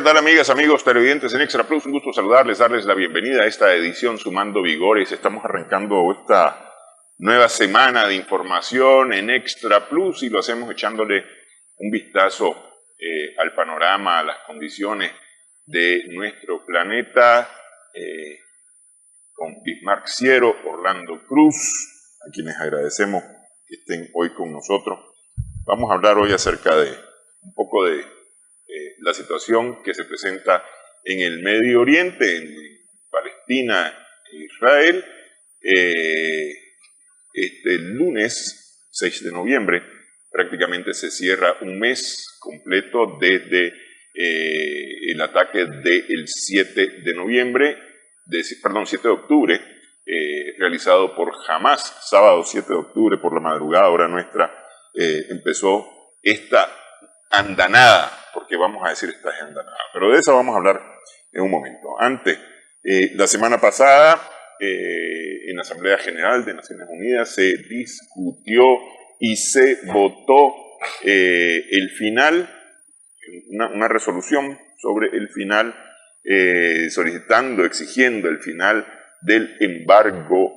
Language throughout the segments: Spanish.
tal, amigas, amigos, televidentes en Extra Plus? Un gusto saludarles, darles la bienvenida a esta edición Sumando Vigores. Estamos arrancando esta nueva semana de información en Extra Plus y lo hacemos echándole un vistazo al panorama, a las condiciones de nuestro planeta, con Bismarck Ciero, Orlando Cruz, a quienes agradecemos que estén hoy con nosotros. Vamos a hablar hoy acerca de un poco de la situación que se presenta en el Medio Oriente, en Palestina e Israel. Este lunes 6 de noviembre prácticamente se cierra un mes completo desde el ataque del 7 de noviembre, perdón, 7 de octubre, realizado por Hamas. Sábado 7 de octubre por la madrugada, hora nuestra, empezó esta andanada, porque vamos a decir esta andanada, pero de eso vamos a hablar en un momento. Antes, la semana pasada, en la Asamblea General de Naciones Unidas se discutió y se votó el final, una resolución sobre el final, solicitando, exigiendo el final del embargo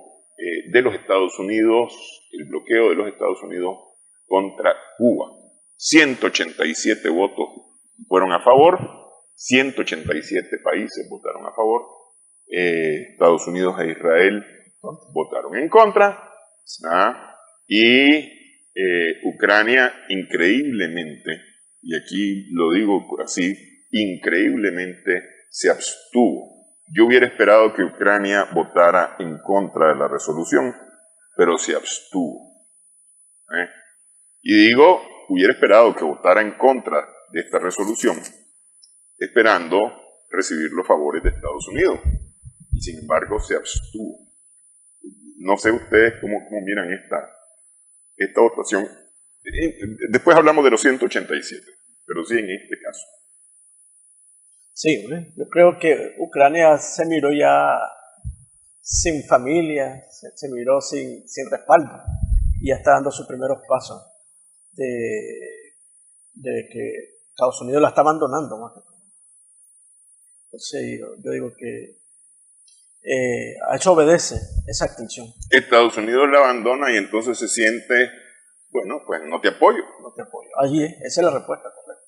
de los Estados Unidos, el bloqueo de los Estados Unidos contra Cuba. 187 votos fueron a favor, 187 países votaron a favor, Estados Unidos e Israel votaron en contra, y Ucrania increíblemente, y aquí lo digo así, increíblemente se abstuvo. Yo hubiera esperado que Ucrania votara en contra de la resolución, pero se abstuvo. Y digo, hubiera esperado que votara en contra de esta resolución, esperando recibir los favores de Estados Unidos. Y sin embargo se abstuvo. No sé ustedes cómo miran esta votación. Después hablamos de los 187, pero sí en este caso. Sí, yo creo que Ucrania se miró ya sin familia, se miró sin respaldo, y ya está dando sus primeros pasos de que Estados Unidos la está abandonando más que todo. Entonces yo digo que a eso obedece esa extinción. Estados Unidos la abandona y entonces se siente, bueno, pues no te apoyo. No te apoyo. Allí esa es la respuesta correcta.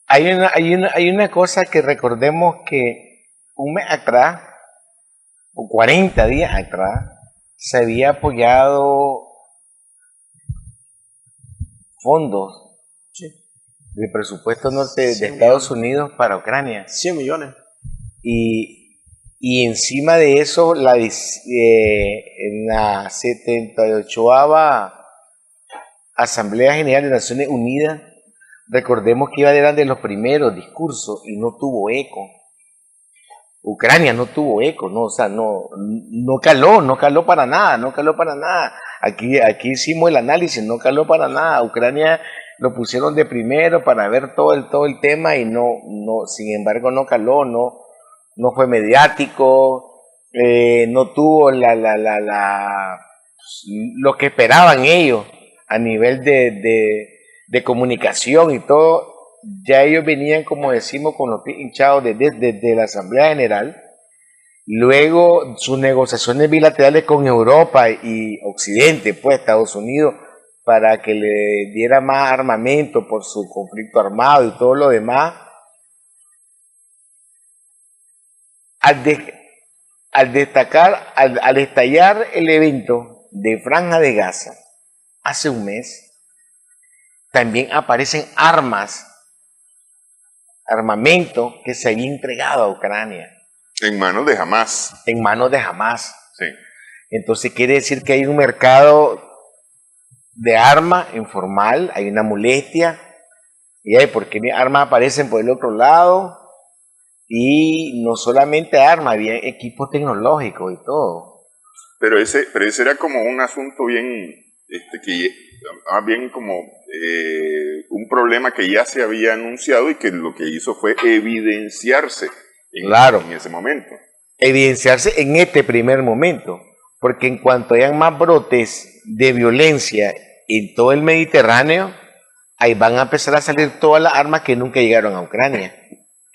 Hay una cosa que recordemos, que un mes atrás, o 40 días atrás, se había apoyado fondos del presupuesto norte de Estados Unidos para Ucrania. 100 millones. Y encima de eso, en la 78ª Asamblea General de Naciones Unidas, recordemos que iba a ser de los primeros discursos y no tuvo eco. Ucrania no tuvo eco, no, o sea, no caló para nada. Aquí hicimos el análisis, no caló para nada. Ucrania lo pusieron de primero para ver todo el tema y no, sin embargo no caló, no fue mediático, no tuvo lo que esperaban ellos a nivel de comunicación y todo. Ya ellos venían, como decimos, con los pies hinchados desde la Asamblea General. Luego sus negociaciones bilaterales con Europa y Occidente, pues Estados Unidos, para que le diera más armamento por su conflicto armado y todo lo demás. Al estallar el evento de Franja de Gaza hace un mes, también aparecen armamento que se había entregado a Ucrania. En manos de Hamas. En manos de Hamas. Sí. Entonces quiere decir que hay un mercado de armas informal, hay una molestia, y hay porque armas aparecen por el otro lado, y no solamente armas, había equipos tecnológicos y todo. Pero ese era como un asunto bien, más bien como un problema que ya se había anunciado y que lo que hizo fue evidenciarse en ese momento. Evidenciarse en este primer momento, porque en cuanto hayan más brotes de violencia en todo el Mediterráneo, ahí van a empezar a salir todas las armas que nunca llegaron a Ucrania.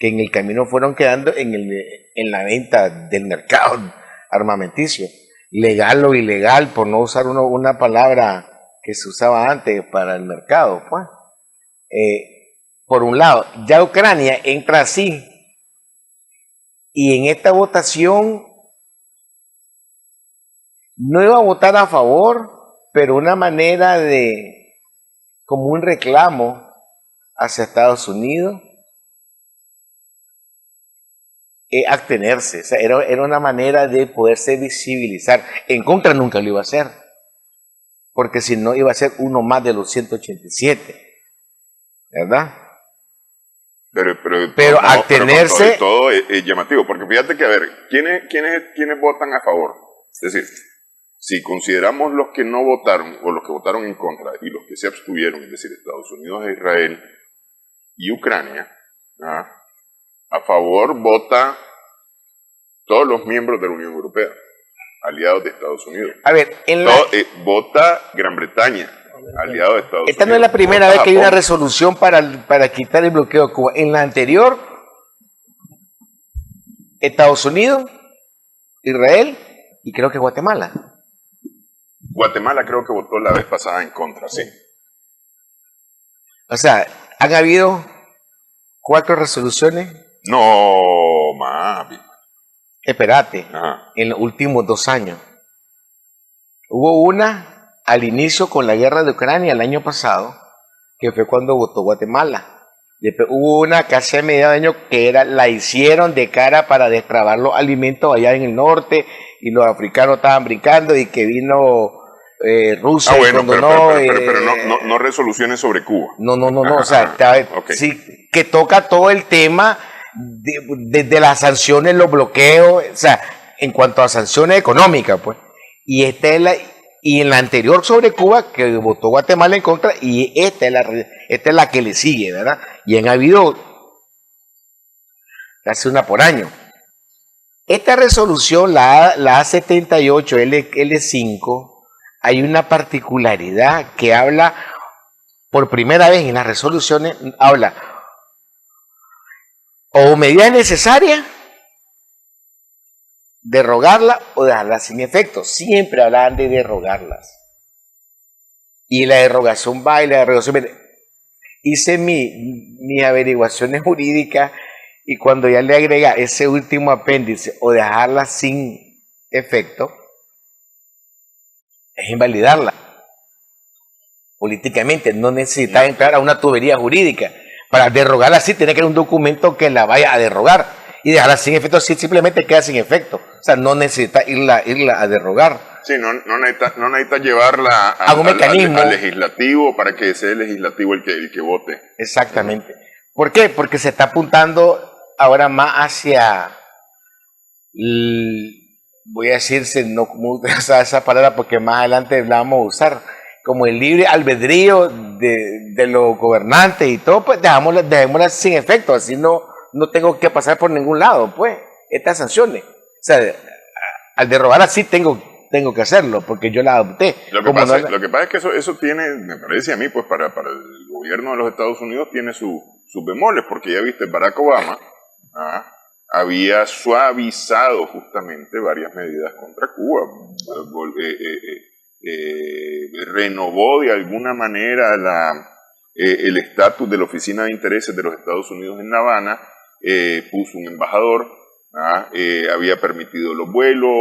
que en el camino fueron quedando en la venta del mercado armamenticio, legal o ilegal, por no usar una palabra que se usaba antes para el mercado, pues. Por un lado, ya Ucrania entra así, y en esta votación no iba a votar a favor, pero una manera de, como un reclamo hacia Estados Unidos, abstenerse. O sea, era una manera de poderse visibilizar. En contra nunca lo iba a hacer, porque si no iba a ser uno más de los 187, ¿verdad? Pero abstenerse... Pero todo es llamativo, porque fíjate que, a ver, ¿quiénes votan a favor? Es decir, si consideramos los que no votaron, o los que votaron en contra, y los que se abstuvieron, es decir, Estados Unidos, Israel y Ucrania, a favor vota todos los miembros de la Unión Europea, aliados de Estados Unidos. A ver, vota Gran Bretaña, aliado de Estados Unidos. Esta no es la primera vez que hay una resolución para quitar el bloqueo de Cuba. En la anterior, Estados Unidos, Israel y creo que Guatemala. Guatemala creo que votó la vez pasada en contra, sí. O sea, han habido 4 resoluciones. No, mami. Espérate, en los últimos 2 años. Hubo una al inicio con la guerra de Ucrania el año pasado, que fue cuando votó Guatemala. Después hubo una casi a mediados de año que la hicieron de cara para destrabar los alimentos allá en el norte, y los africanos estaban brincando, y que vino Rusia bueno, pero no resoluciones sobre Cuba. No, o sea, okay. Sí, que toca todo el tema de las sanciones, los bloqueos, o sea, en cuanto a sanciones económicas, pues. Y en la anterior sobre Cuba, que votó Guatemala en contra, y esta es la que le sigue, ¿verdad? Y han habido casi una por año. Esta resolución, la A78 L5, hay una particularidad que habla, por primera vez en las resoluciones, habla o medidas necesarias, derrogarla o dejarla sin efecto. Siempre hablaban de derrogarlas. Y la derogación va y la derogación viene. Hice mis averiguaciones jurídicas, y cuando ya le agrega ese último apéndice o dejarla sin efecto, es invalidarla. Políticamente no necesita entrar a una tubería jurídica. Para derrogarla así tiene que haber un documento que la vaya a derrogar, y dejarla sin efecto simplemente queda sin efecto. O sea, no necesita irla a derrogar. Sí, no necesita llevarla al mecanismo al legislativo para que sea el legislativo el que vote. Exactamente. ¿Por qué? Porque se está apuntando ahora más hacia, voy a decirse, no usar esa palabra porque más adelante la vamos a usar, como el libre albedrío de los gobernantes y todo, pues dejémosla sin efecto, así no tengo que pasar por ningún lado, pues, estas sanciones. O sea, al derrogar así tengo que hacerlo, porque yo la adopté. Lo que pasa es que eso tiene, me parece a mí, pues para el gobierno de los Estados Unidos tiene sus bemoles, porque ya viste, Barack Obama había suavizado justamente varias medidas contra Cuba, renovó de alguna manera el estatus de la Oficina de Intereses de los Estados Unidos en La Habana, puso un embajador, había permitido los vuelos,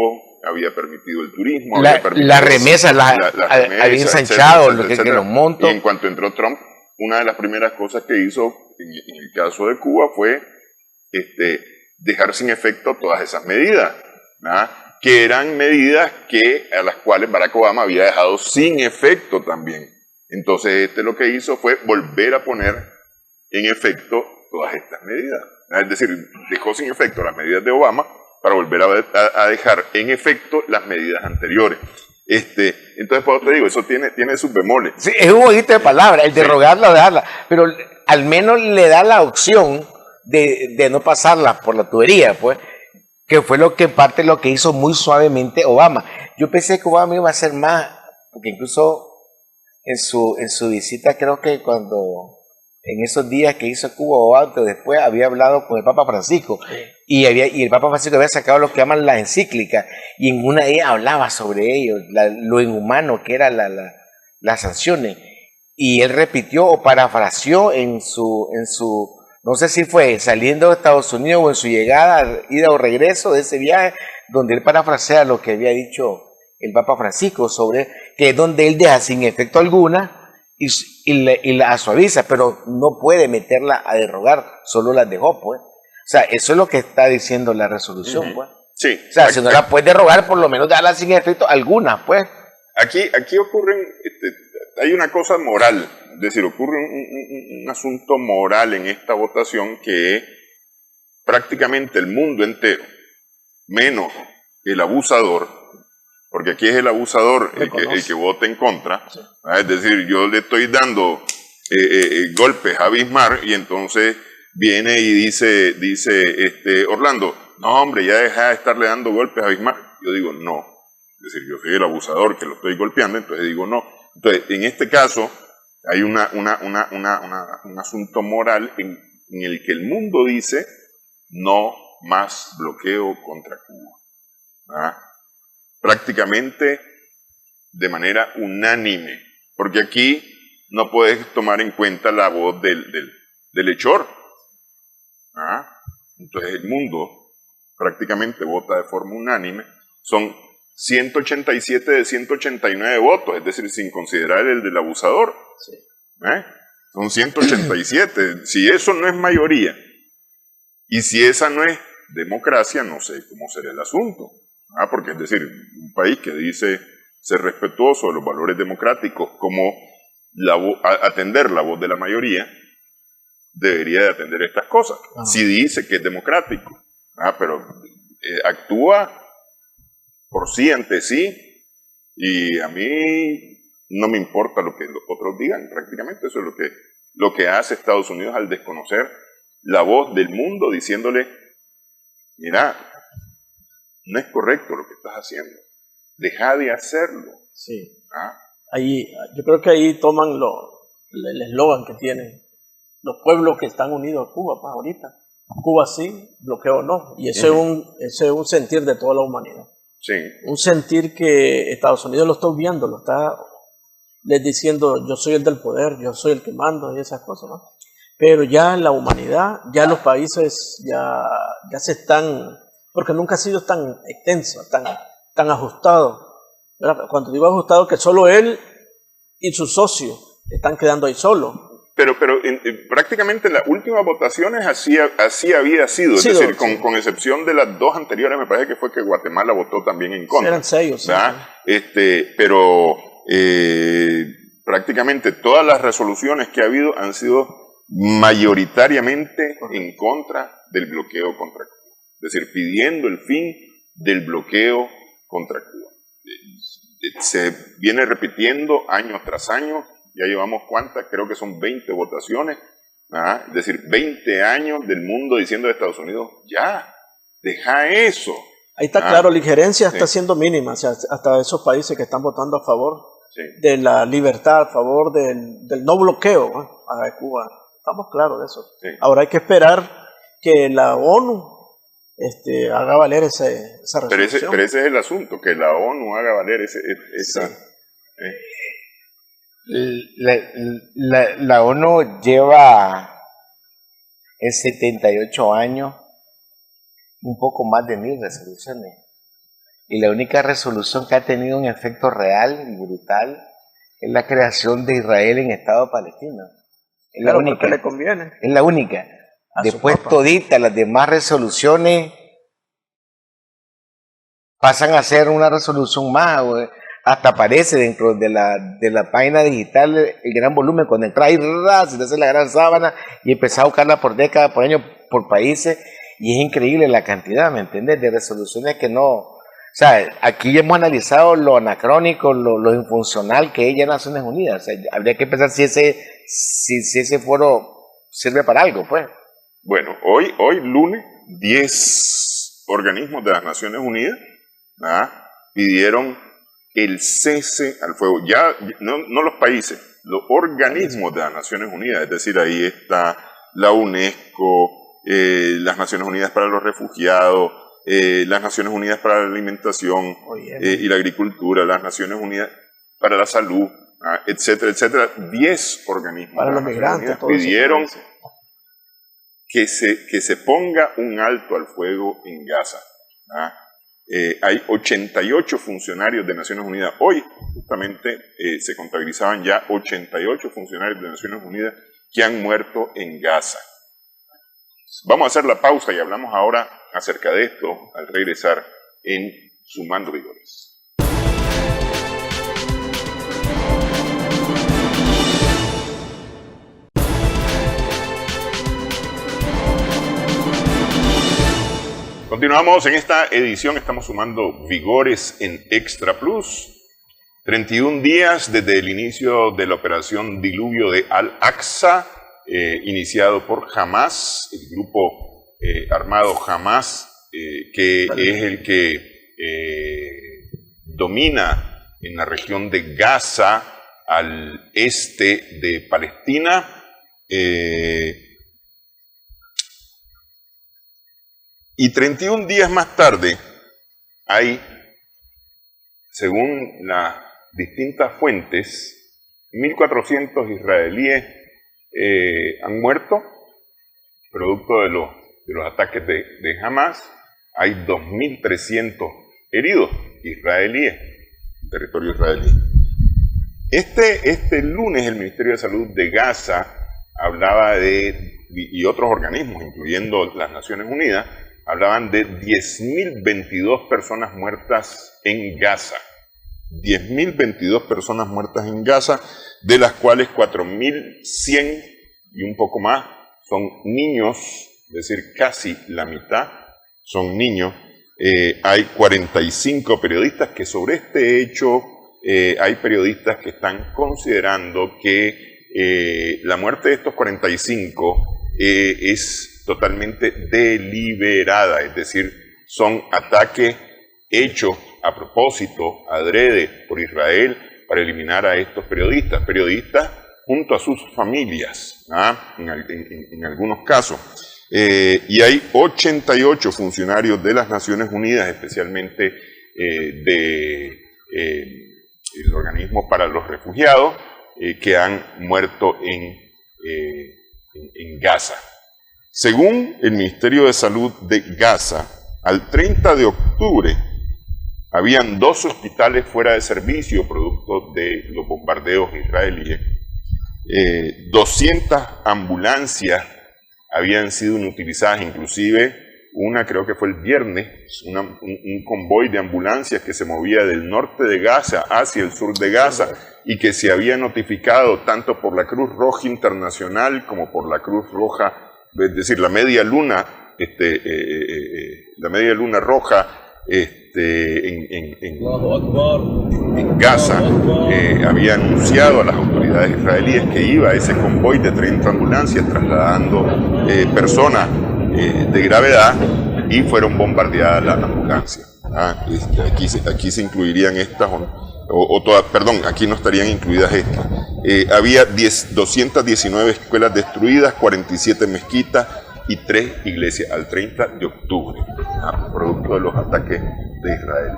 había permitido el turismo, la remesa, había ensanchado los montos. Y en cuanto entró Trump, una de las primeras cosas que hizo en el caso de Cuba fue dejar sin efecto todas esas medidas, que eran medidas a las cuales Barack Obama había dejado sin efecto también. Entonces lo que hizo fue volver a poner en efecto todas estas medidas. Es decir, dejó sin efecto las medidas de Obama para volver a dejar en efecto las medidas anteriores. Entonces, por te digo, eso tiene sus bemoles. Sí, es un jueguito de palabras, el derrogarla o dejarla, pero al menos le da la opción de no pasarla por la tubería, pues, que fue lo que hizo muy suavemente Obama. Yo pensé que Obama iba a hacer más, porque incluso en su visita, creo que cuando en esos días que hizo Cuba o antes, después había hablado con el Papa Francisco y el Papa Francisco había sacado lo que llaman la encíclica y en una de ellas hablaba sobre ello, lo inhumano que eran las sanciones, y él repitió o parafraseó en su no sé si fue saliendo de Estados Unidos o en su llegada, ida o regreso de ese viaje, donde él parafrasea lo que había dicho el Papa Francisco sobre que es donde él deja sin efecto alguna y la suaviza, pero no puede meterla a derogar, solo las dejó, pues. O sea, eso es lo que está diciendo la resolución, pues. Sí. O sea, si no la puedes derogar, por lo menos dejarla sin efecto algunas, pues. Aquí ocurren, hay una cosa moral, es decir, ocurre un asunto moral en esta votación que prácticamente el mundo entero, menos el abusador, porque aquí es el abusador el que vota en contra, sí. Es decir, yo le estoy dando golpes a Bismarck y entonces viene y dice Orlando, no hombre, ya deja de estarle dando golpes a Bismarck. Yo digo no, es decir, yo soy el abusador que lo estoy golpeando, entonces digo no. Entonces, en este caso hay un asunto moral en el que el mundo dice no más bloqueo contra Cuba. ¿Ah? Prácticamente de manera unánime, porque aquí no puedes tomar en cuenta la voz del hechor. ¿Ah? Entonces el mundo prácticamente vota de forma unánime, son 187 de 189 votos, es decir, sin considerar el del abusador. Sí. Son 187, si eso no es mayoría, y si esa no es democracia, no sé cómo será el asunto. Porque es decir, un país que dice ser respetuoso de los valores democráticos como atender la voz de la mayoría, debería de atender estas cosas. Si dice que es democrático, pero actúa por sí ante sí, y a mí no me importa lo que los otros digan, prácticamente eso es lo que hace Estados Unidos al desconocer la voz del mundo diciéndole, mira, no es correcto lo que estás haciendo. Deja de hacerlo. Sí. Ahí, yo creo que ahí toman el eslogan que tienen los pueblos que están unidos a Cuba, pues ahorita. Cuba sí, bloqueo no. Y eso es un sentir de toda la humanidad. Sí. Un sentir que Estados Unidos lo está obviando, lo está les diciendo yo soy el del poder, yo soy el que mando y esas cosas, ¿no? Pero ya la humanidad, ya los países ya se están, porque nunca ha sido tan extenso, tan ajustado. ¿Verdad? Cuando digo ajustado, que solo él y sus socios están quedando ahí solos. Pero prácticamente en las últimas votaciones así había sido, es decir, con excepción de las dos anteriores, me parece que fue que Guatemala votó también en contra. Eran 6, sí. Pero prácticamente todas las resoluciones que ha habido han sido mayoritariamente en contra del bloqueo contra Cuba. Es decir, pidiendo el fin del bloqueo contra Cuba. Se viene repitiendo año tras año. Ya llevamos cuántas, creo que son 20 votaciones, es decir, 20 años del mundo diciendo a Estados Unidos, ya, deja eso. Ahí está claro, la injerencia está siendo mínima, o sea, hasta esos países que están votando a favor de la libertad, a favor del no bloqueo a Cuba, estamos claros de eso. Sí. Ahora hay que esperar que la ONU haga valer esa resolución. Pero ese es el asunto, que la ONU haga valer esa... Sí. La ONU lleva en 78 años un poco más de 1000 resoluciones. Y la única resolución que ha tenido un efecto real y brutal es la creación de Israel en Estado palestino. Es la única. Le conviene. Es la única. Después toditas las demás resoluciones pasan a ser una resolución más, hasta aparece dentro de la página digital el gran volumen, cuando entras y se te hace la gran sábana y empezás a buscarla por década, por año, por países, y es increíble la cantidad, ¿me entiendes? De resoluciones que no... O sea, aquí ya hemos analizado lo anacrónico, lo infuncional que es ya Naciones Unidas. O sea, habría que pensar si ese foro sirve para algo, pues. Bueno, hoy lunes, 10 organismos de las Naciones Unidas pidieron el cese al fuego, ya no los países, los organismos de las Naciones Unidas, es decir, ahí está la UNESCO, las Naciones Unidas para los Refugiados, las Naciones Unidas para la Alimentación y la Agricultura, las Naciones Unidas para la Salud, etcétera, etcétera. 10 organismos para los migrantes pidieron que se ponga un alto al fuego en Gaza. Hay 88 funcionarios de Naciones Unidas. Hoy, justamente, se contabilizaban ya 88 funcionarios de Naciones Unidas que han muerto en Gaza. Vamos a hacer la pausa y hablamos ahora acerca de esto al regresar en Sumando Vigores. Continuamos en esta edición, estamos sumando vigores en Extra Plus. 31 días desde el inicio de la operación Diluvio de Al-Aqsa, iniciado por Hamas, el grupo armado Hamas, que es el que domina en la región de Gaza, al este de Palestina. Y 31 días más tarde, hay, según las distintas fuentes, 1.400 israelíes han muerto, producto de los ataques de Hamas. Hay 2.300 heridos israelíes en territorio israelí. Este lunes el Ministerio de Salud de Gaza hablaba y otros organismos, incluyendo las Naciones Unidas, hablaban de 10.022 personas muertas en Gaza. 10.022 personas muertas en Gaza, de las cuales 4.100 y un poco más son niños, es decir, casi la mitad son niños. Hay 45 periodistas que sobre este hecho, hay periodistas que están considerando que la muerte de estos 45 es totalmente deliberada, es decir, son ataques hechos a propósito, adrede, por Israel, para eliminar a estos periodistas junto a sus familias, en algunos casos. Y hay 88 funcionarios de las Naciones Unidas, especialmente del organismo para los refugiados, que han muerto en Gaza. Según el Ministerio de Salud de Gaza, al 30 de octubre habían 2 hospitales fuera de servicio producto de los bombardeos israelíes. 200 ambulancias habían sido inutilizadas, inclusive una, creo que fue el viernes, un convoy de ambulancias que se movía del norte de Gaza hacia el sur de Gaza y que se había notificado tanto por la Cruz Roja Internacional como por la Cruz Roja, es decir, la Media Luna Roja en Gaza había anunciado a las autoridades israelíes que iba a ese convoy de 30 ambulancias trasladando personas de gravedad, y fueron bombardeadas las ambulancias. Aquí se incluirían estas, aquí no estarían incluidas estas. Había 219 escuelas destruidas, 47 mezquitas y 3 iglesias al 30 de octubre, producto de los ataques de Israel.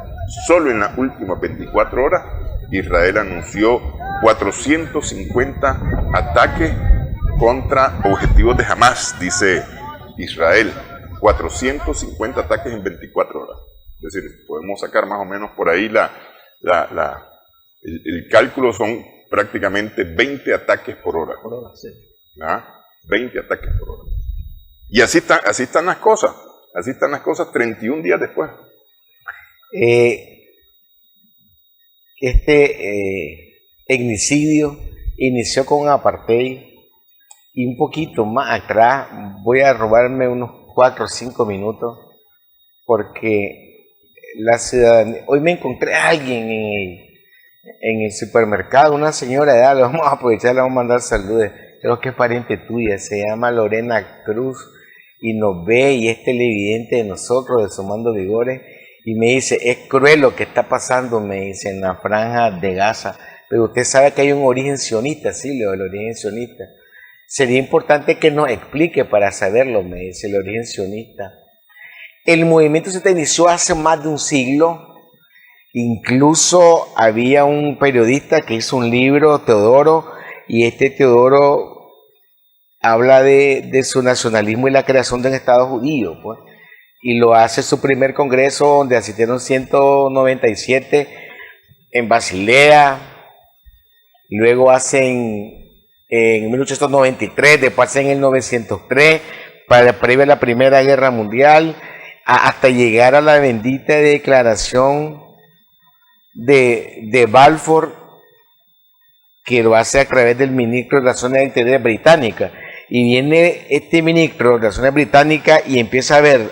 Solo en las últimas 24 horas, Israel anunció 450 ataques contra objetivos de Hamas, dice Israel. 450 ataques en 24 horas. Es decir, podemos sacar más o menos por ahí el cálculo, son prácticamente 20 ataques por hora. 20 ataques por hora. Y así están las cosas. Así están las cosas 31 días después. Etnicidio inició con apartheid, y un poquito más atrás voy a robarme unos 4 o 5 minutos, porque la ciudadanía, hoy me encontré a alguien en el supermercado, una señora de edad, le vamos a aprovechar, le vamos a mandar saludos, creo que es pariente tuya, se llama Lorena Cruz, y nos ve y es televidente de nosotros, de Sumando Vigores, y me dice, es cruel lo que está pasando, me dice, en la franja de Gaza, pero usted sabe que hay un origen sionista, sí, Leo, el origen sionista. Sería importante que nos explique para saberlo, me dice, el origen sionista. El movimiento se inició hace más de un siglo. Incluso había un periodista que hizo un libro, Teodoro, y este Teodoro habla de su nacionalismo y la creación de un Estado judío, pues, y lo hace su primer congreso donde asistieron 197 en Basilea, luego hacen en 1893, después hacen en el 903, previa a la Primera Guerra Mundial, hasta llegar a la bendita declaración de Balfour, que lo hace a través del ministro de Relaciones Exteriores británica. Y viene este ministro de Relaciones Británicas y empieza a ver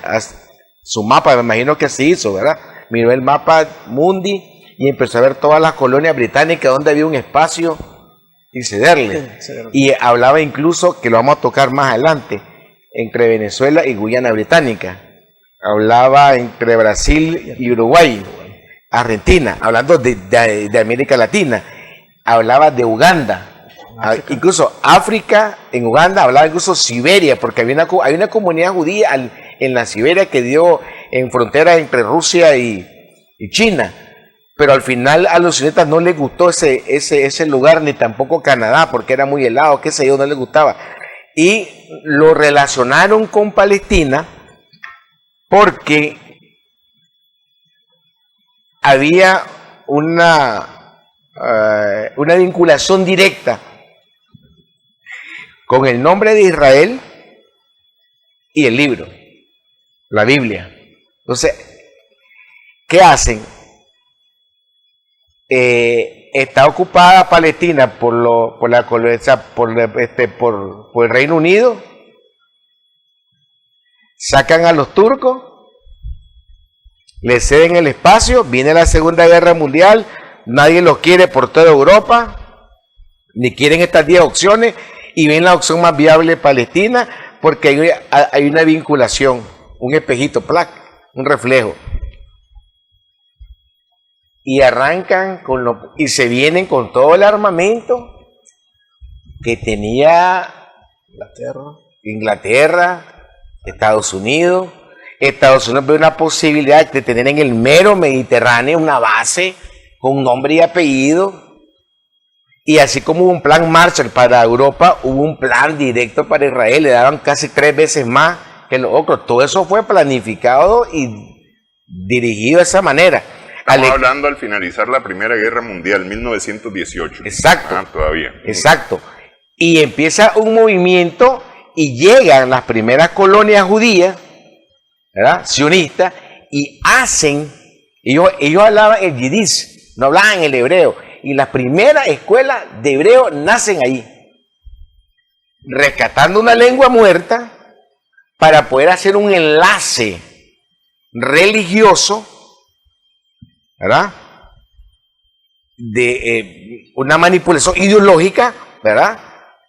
su mapa, me imagino que así hizo, ¿verdad? Miró el mapa mundi y empezó a ver todas las colonias británicas donde había un espacio y cederle. Y hablaba incluso, que lo vamos a tocar más adelante, entre Venezuela y Guyana Británica. Hablaba entre Brasil y Uruguay, Argentina, hablando de América Latina. Hablaba de Uganda, incluso África, en Uganda, hablaba incluso Siberia, porque hay una comunidad judía en la Siberia que dio en frontera entre Rusia y China, pero al final a los sionistas no les gustó ese lugar, ni tampoco Canadá, porque era muy helado, qué sé yo, no les gustaba, y lo relacionaron con Palestina porque había una vinculación directa con el nombre de Israel y el libro, la Biblia. Entonces, ¿qué hacen? Está ocupada Palestina por el Reino Unido, sacan a los turcos, le ceden el espacio, viene la Segunda Guerra Mundial, nadie los quiere por toda Europa, ni quieren estas 10 opciones, y ven la opción más viable Palestina, porque hay una vinculación, un espejito, un reflejo. Y arrancan y se vienen con todo el armamento que tenía Inglaterra, Estados Unidos. Estados Unidos ve una posibilidad de tener en el mero Mediterráneo una base con nombre y apellido. Y así como hubo un plan Marshall para Europa, hubo un plan directo para Israel, le daban casi 3 veces más que los otros. Todo eso fue planificado y dirigido de esa manera. Estamos hablando al finalizar la Primera Guerra Mundial, 1918. Exacto. Todavía. Exacto. Y empieza un movimiento y llegan las primeras colonias judías, ¿verdad?, sionistas, y ellos hablaban el yiddish, no hablaban el hebreo, y las primeras escuelas de hebreo nacen ahí, rescatando una lengua muerta para poder hacer un enlace religioso, ¿verdad?, de una manipulación ideológica, ¿verdad?,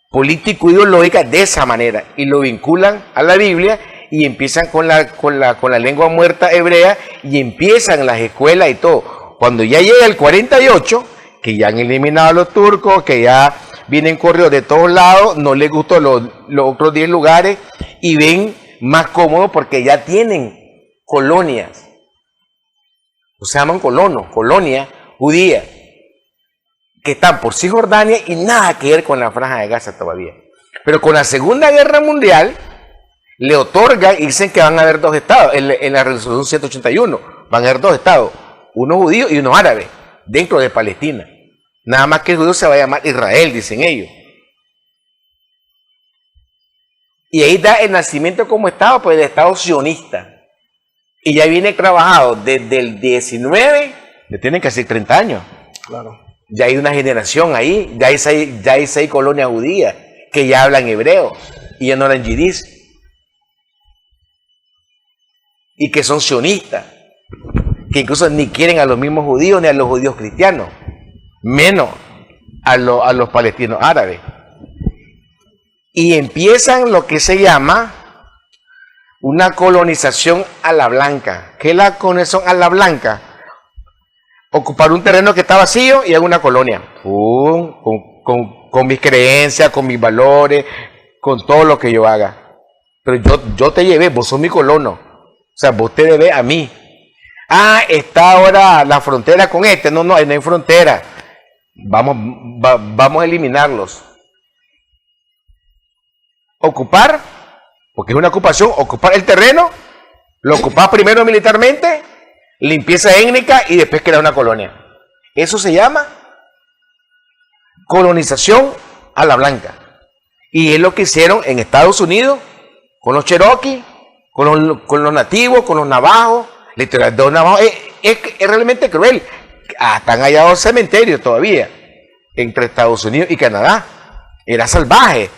político-ideológica, de esa manera, y lo vinculan a la Biblia y empiezan con la lengua muerta hebrea y empiezan las escuelas y todo. Cuando ya llega el 48, que ya han eliminado a los turcos, que ya vienen corridos de todos lados, no les gustó los otros 10 lugares y ven más cómodo porque ya tienen colonias, o se llaman colonias judías, que están por Cisjordania y nada que ver con la Franja de Gaza todavía. Pero con la Segunda Guerra Mundial le otorgan y dicen que van a haber 2 estados, en la resolución 181, van a haber 2 estados, uno judío y uno árabe, dentro de Palestina. Nada más que el judío se va a llamar Israel, dicen ellos. Y ahí da el nacimiento como estado, pues el estado sionista. Y ya viene trabajado desde el 19, le tienen casi 30 años. Claro. Ya hay una generación ahí, ya hay 6 colonias judías que ya hablan hebreo y ya no hablan yiddish. Y que son sionistas, que incluso ni quieren a los mismos judíos ni a los judíos cristianos, menos a los palestinos árabes. Y empiezan lo que se llama una colonización a la blanca. ¿Qué es la colonización a la blanca? ocupar un terreno que está vacío y hago una colonia. Con mis creencias, con mis valores, con todo lo que yo haga. Pero yo te llevé, vos sos mi colono. O sea, vos te debes a mí. Ah, está ahora la frontera con este. No, no hay frontera. Vamos a eliminarlos. Ocupar, porque es una ocupación, ocupar el terreno, lo ocupás primero militarmente, limpieza étnica y después crear una colonia. Eso se llama colonización a la blanca. Y es lo que hicieron en Estados Unidos con los Cherokee, con los nativos, con los navajos. Literal, los navajos es realmente cruel. Hasta han hallado cementerios todavía entre Estados Unidos y Canadá. Era salvaje.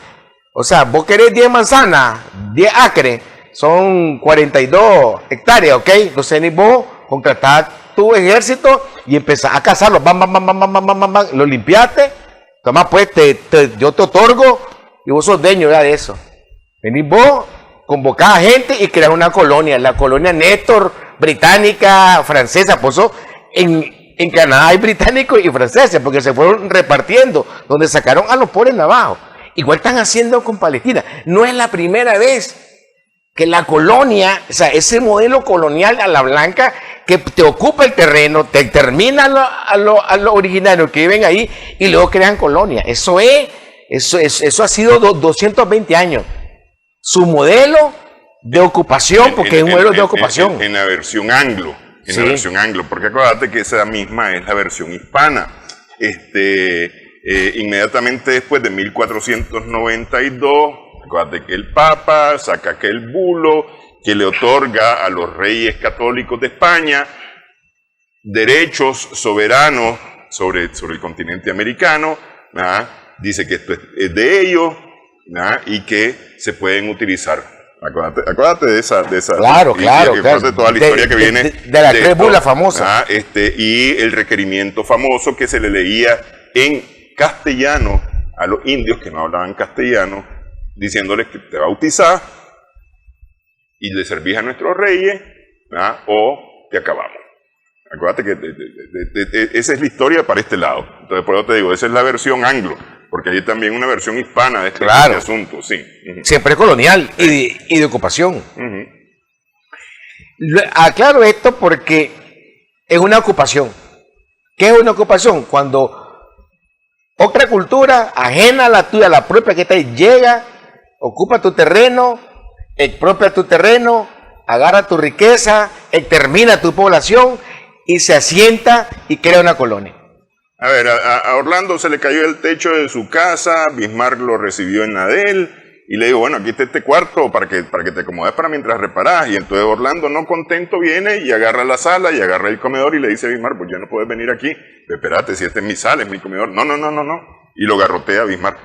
O sea, vos querés 10 manzanas, 10 acres, son 42 hectáreas, ¿ok? Entonces ni vos contratás tu ejército y empezás a cazarlos, bam, lo limpiaste, tomás pues, yo te otorgo y vos sos dueño ya de eso. Venís vos, convocás a gente y creás una colonia, la colonia Néstor, británica, francesa, por eso en Canadá hay británicos y franceses, porque se fueron repartiendo, donde sacaron a los pobres navajos. Igual están haciendo con Palestina. No es la primera vez que la colonia, o sea, ese modelo colonial a la blanca que te ocupa el terreno, te extermina a los originarios que viven ahí y luego crean colonia. Eso ha sido 220 años. Su modelo de ocupación, porque es un modelo de ocupación. En la versión anglo, en la versión anglo, porque acuérdate que esa misma es la versión hispana. Inmediatamente después de 1492, acuérdate que el Papa saca aquel bulo que le otorga a los reyes católicos de España derechos soberanos sobre el continente americano, ¿verdad? Dice que esto es de ellos, ¿verdad? Y que se pueden utilizar. Acuérdate de esa claro, claro. De toda la historia que viene de la tres bulas famosa. Y el requerimiento famoso que se le leía en castellano a los indios que no hablaban castellano, diciéndoles que te bautizás y le servís a nuestros reyes, ¿verdad? O te acabamos. Acuérdate que esa es la historia para este lado. Entonces, por eso te digo, esa es la versión anglo, porque hay también una versión hispana de este asunto. Sí. Siempre colonial y de ocupación. Aclaro esto porque es una ocupación. ¿Qué es una ocupación? Cuando otra cultura ajena a la tuya, la propia que está ahí, llega, ocupa tu terreno, expropia tu terreno, agarra tu riqueza, extermina tu población y se asienta y crea una colonia. A ver, a Orlando se le cayó el techo de su casa, Bismarck lo recibió en Adel y le dijo, bueno, aquí está este cuarto para que te acomodes para mientras reparás. Y entonces Orlando, no contento, viene y agarra la sala y agarra el comedor y le dice a Bismarck, pues ya no puedes venir aquí. Espérate, si este es mi sala, es mi comedor. No. Y lo garrotea a Bismarck.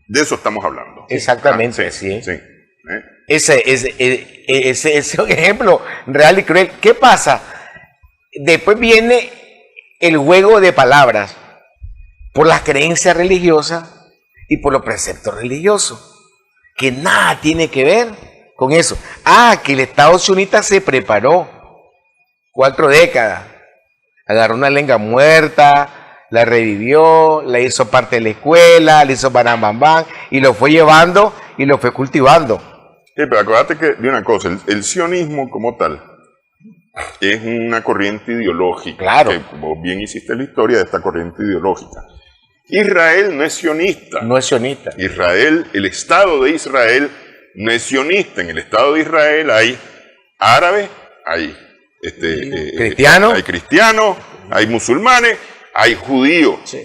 De eso estamos hablando. Exactamente, sí. Ese es un ejemplo real y cruel. ¿Qué pasa? Después viene el juego de palabras por las creencias religiosas y por los preceptos religiosos, que nada tiene que ver con eso. Que el Estado sionista se preparó 4 décadas, agarró una lengua muerta, la revivió, la hizo parte de la escuela, la hizo bam, y lo fue llevando y lo fue cultivando. Sí, pero acuérdate de una cosa, el sionismo como tal es una corriente ideológica. Claro. Que, como bien hiciste la historia de esta corriente ideológica. Israel no es sionista. No es sionista. Israel, el Estado de Israel no es sionista. En el Estado de Israel hay árabes, hay cristianos, hay musulmanes, hay judíos, sí.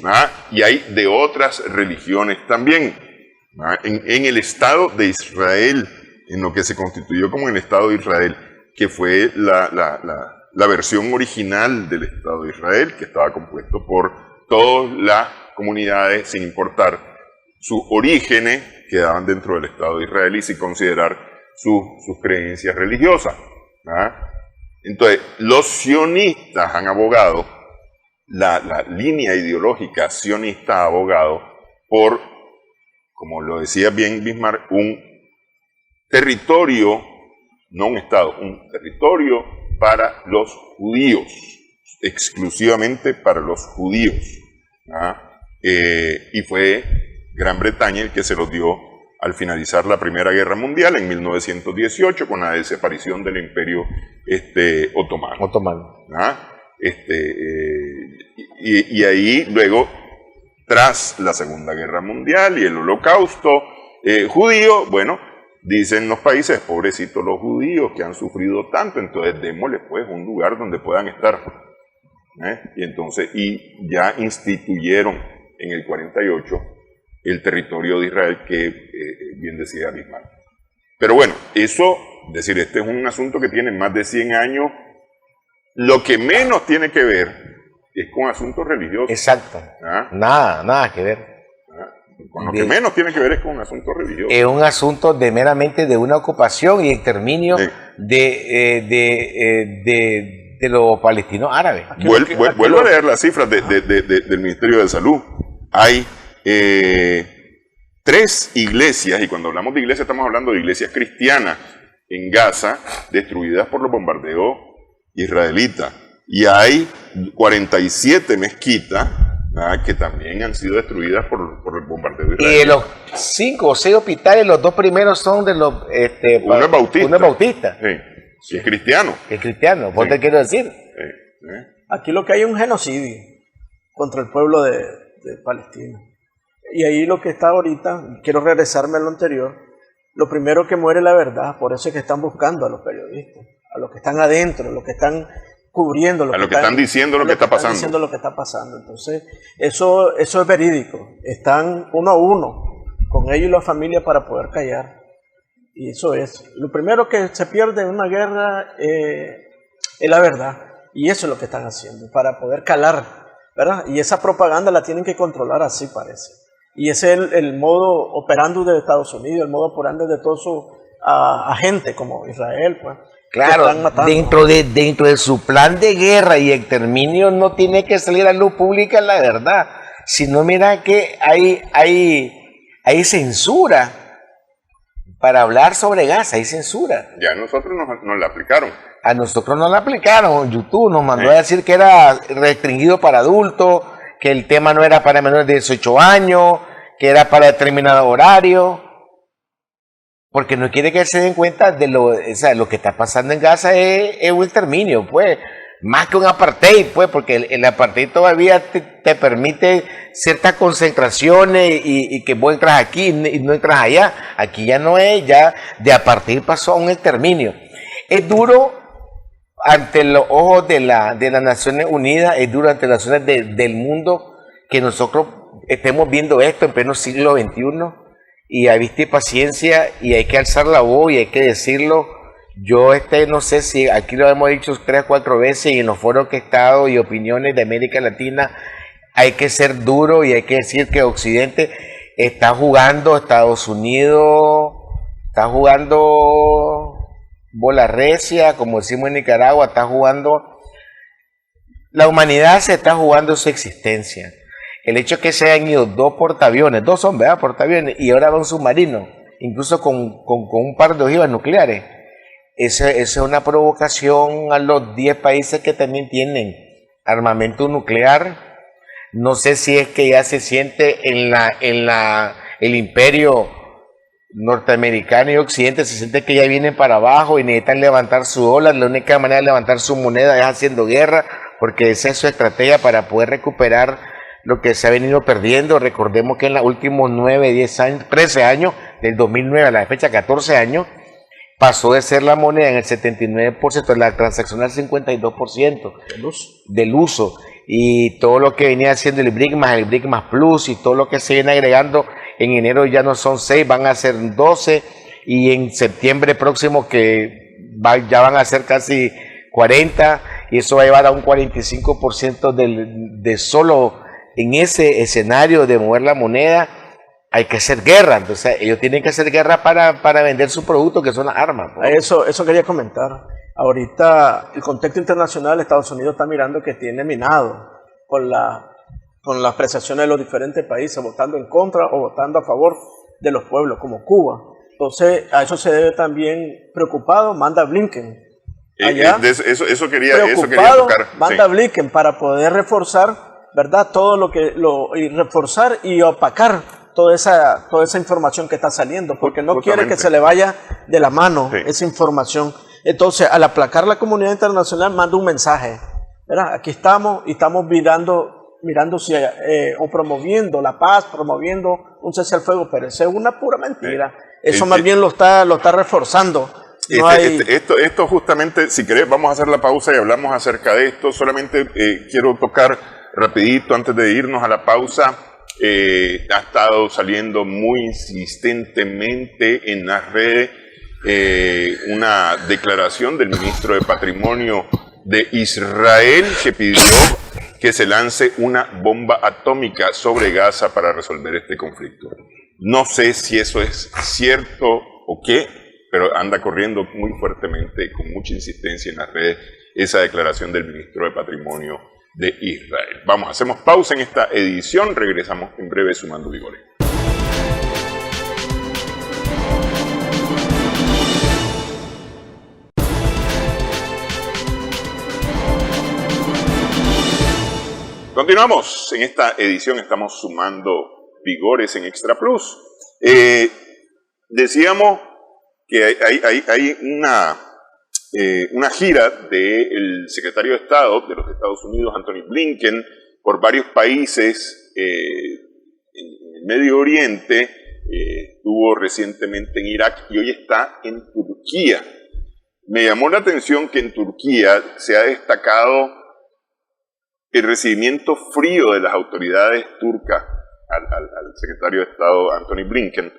Y hay de otras religiones también. En el Estado de Israel, en lo que se constituyó como el Estado de Israel, que fue la versión original del Estado de Israel, que estaba compuesto por todas las comunidades, sin importar sus orígenes, quedaban dentro del Estado de Israel y sin considerar sus creencias religiosas. Entonces, los sionistas han abogado, la línea ideológica sionista ha abogado por, como lo decía bien Bismarck, un territorio, no un Estado, un territorio para los judíos. exclusivamente para los judíos. Y fue Gran Bretaña el que se los dio al finalizar la Primera Guerra Mundial en 1918 con la desaparición del Imperio otomano. Y ahí luego, tras la Segunda Guerra Mundial y el Holocausto judío, bueno, dicen los países, pobrecitos los judíos que han sufrido tanto, entonces démosles pues un lugar donde puedan estar. Y ya instituyeron en el 48 el territorio de Israel que bien decía Bismarck. Pero bueno, eso, es decir, este es un asunto que tiene más de 100 años, lo que menos tiene que ver es con asuntos religiosos. Exacto, nada que ver. Con lo que menos tiene que ver es con un asunto religioso. Es un asunto meramente de una ocupación y exterminio de los palestinos árabes. Vuelvo a leer las cifras del Ministerio de Salud. Hay 3 iglesias, y cuando hablamos de iglesias estamos hablando de iglesias cristianas en Gaza, destruidas por los bombardeos israelitas. Y hay 47 mezquitas que también han sido destruidas por el bombardeo israelí. Y de los 5 o 6 hospitales, los 2 primeros son de los... uno es bautista. Uno es bautista. Sí, es cristiano. Es cristiano, ¿vos te quiero decir? Aquí lo que hay es un genocidio contra el pueblo de Palestina. Y ahí lo que está ahorita, quiero regresarme a lo anterior, lo primero que muere es la verdad, por eso es que están buscando a los periodistas, a los que están adentro, a los que están cubriendo, a los que están diciendo lo que está pasando. Diciendo lo que está pasando. Entonces, eso es verídico. Están uno a uno con ellos y la familia para poder callar. Y eso es. Lo primero que se pierde en una guerra es la verdad. Y eso es lo que están haciendo, para poder calar, ¿verdad? Y esa propaganda la tienen que controlar, así parece. Y ese es el modo operando de Estados Unidos, el modo operando de todos sus agentes, como Israel, pues. Claro, dentro de su plan de guerra y exterminio no tiene que salir a luz pública la verdad. Si no, mira que hay censura para hablar sobre Gaza, hay censura. Ya a nosotros nos la aplicaron. A nosotros nos la aplicaron. YouTube nos mandó a decir que era restringido para adultos, que el tema no era para menores de 18 años, que era para determinado horario. Porque no quiere que se den cuenta de lo que está pasando en Gaza es un exterminio, pues, más que un apartheid, pues, porque el apartheid todavía te permite ciertas concentraciones y que vos entras aquí y no entras allá. Aquí ya no es, ya de apartheid pasó a un exterminio. Es duro ante los ojos de las Naciones Unidas, es duro ante las naciones del mundo que nosotros estemos viendo esto en pleno siglo XXI. Y hay viste paciencia y hay que alzar la voz y hay que decirlo. Yo no sé si aquí lo hemos dicho 3 o 4 veces y en los foros que he estado y opiniones de América Latina, hay que ser duro y hay que decir que Occidente está jugando, Estados Unidos está jugando bola recia, como decimos en Nicaragua, está jugando, la humanidad se está jugando su existencia. El hecho que se hayan ido 2 portaaviones, 2 son, ¿verdad? Portaaviones, y ahora va un submarino, incluso con un par de ojivas nucleares. Esa es una provocación a los 10 países que también tienen armamento nuclear. No sé si es que ya se siente el imperio norteamericano y occidente, se siente que ya vienen para abajo y necesitan levantar su dólar. La única manera de levantar su moneda es haciendo guerra, porque esa es su estrategia para poder recuperar lo que se ha venido perdiendo. Recordemos que en los últimos 9, 10 años, 13 años, del 2009 a la fecha, 14 años, pasó de ser la moneda en el 79%, de la transacción al 52% del uso. Y todo lo que venía haciendo el BRIC más Plus y todo lo que se viene agregando, en enero ya no son 6, van a ser 12, y en septiembre próximo ya van a ser casi 40, y eso va a llevar a un 45% de solo en ese escenario de mover la moneda. Hay que hacer guerra, entonces ellos tienen que hacer guerra para vender su producto, que son las armas. Eso quería comentar. Ahorita el contexto internacional, Estados Unidos está mirando que tiene minado con las apreciaciones de los diferentes países, votando en contra o votando a favor de los pueblos, como Cuba. Entonces a eso se debe también preocupado, manda Blinken allá, eso quería tocar. manda Blinken para poder reforzar, ¿verdad? Todo y reforzar y opacar toda esa información que está saliendo, porque no quiere que se le vaya de la mano esa información. Entonces, al aplacar la comunidad internacional, manda un mensaje, ¿verdad? Aquí estamos y estamos mirando si, o promoviendo la paz, promoviendo un cese al fuego, pero eso es una pura mentira. Eso más bien lo está reforzando. No esto justamente, si querés, vamos a hacer la pausa y hablamos acerca de esto. Solamente quiero tocar rapidito antes de irnos a la pausa. Ha estado saliendo muy insistentemente en las redes una declaración del ministro de Patrimonio de Israel que pidió que se lance una bomba atómica sobre Gaza para resolver este conflicto. No sé si eso es cierto o qué, pero anda corriendo muy fuertemente, con mucha insistencia en las redes, esa declaración del ministro de Patrimonio de Israel. Vamos, hacemos pausa en esta edición, regresamos en breve Sumando Vigores. Continuamos en esta edición, estamos sumando vigores en Extra Plus. Decíamos que hay una gira del secretario de Estado de los Estados Unidos, Anthony Blinken, por varios países en el Medio Oriente. Estuvo recientemente en Irak y hoy está en Turquía. Me llamó la atención que en Turquía se ha destacado el recibimiento frío de las autoridades turcas al secretario de Estado Anthony Blinken.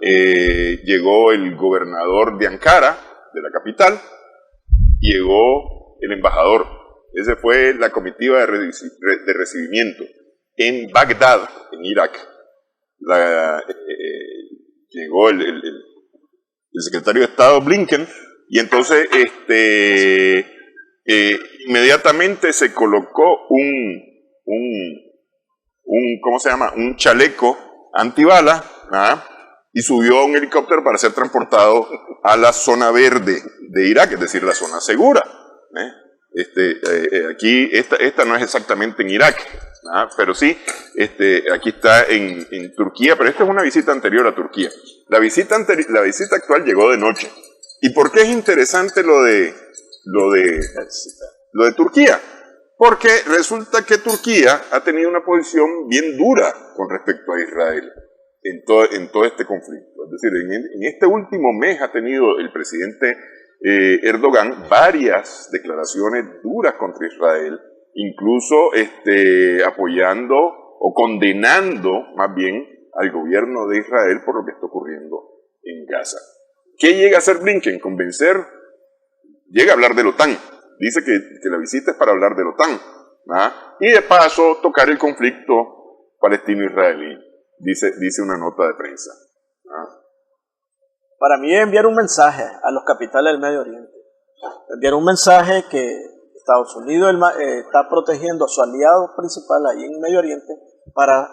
Llegó el gobernador de Ankara, de la capital, llegó el embajador. Esa fue la comitiva de recibimiento. En Bagdad, en Irak, llegó el secretario de Estado Blinken, y entonces inmediatamente se colocó ¿cómo se llama? Un chaleco antibala, y subió a un helicóptero para ser transportado a la zona verde de Irak, es decir, la zona segura. Aquí, esta no es exactamente en Irak, pero sí, aquí está en Turquía, pero esta es una visita anterior a Turquía. La visita actual llegó de noche. ¿Y por qué es interesante lo de Turquía? Porque resulta que Turquía ha tenido una posición bien dura con respecto a Israel en todo este conflicto. Es decir, en este último mes ha tenido el presidente Erdogan varias declaraciones duras contra Israel, incluso apoyando o condenando más bien al gobierno de Israel por lo que está ocurriendo en Gaza. ¿Qué llega a hacer Blinken? Llega a hablar de la OTAN. Dice que la visita es para hablar de la OTAN. Y de paso tocar el conflicto palestino-israelí, dice una nota de prensa. Para mí es enviar un mensaje a los capitales del Medio Oriente. Enviar un mensaje que Estados Unidos está protegiendo a su aliado principal ahí en el Medio Oriente para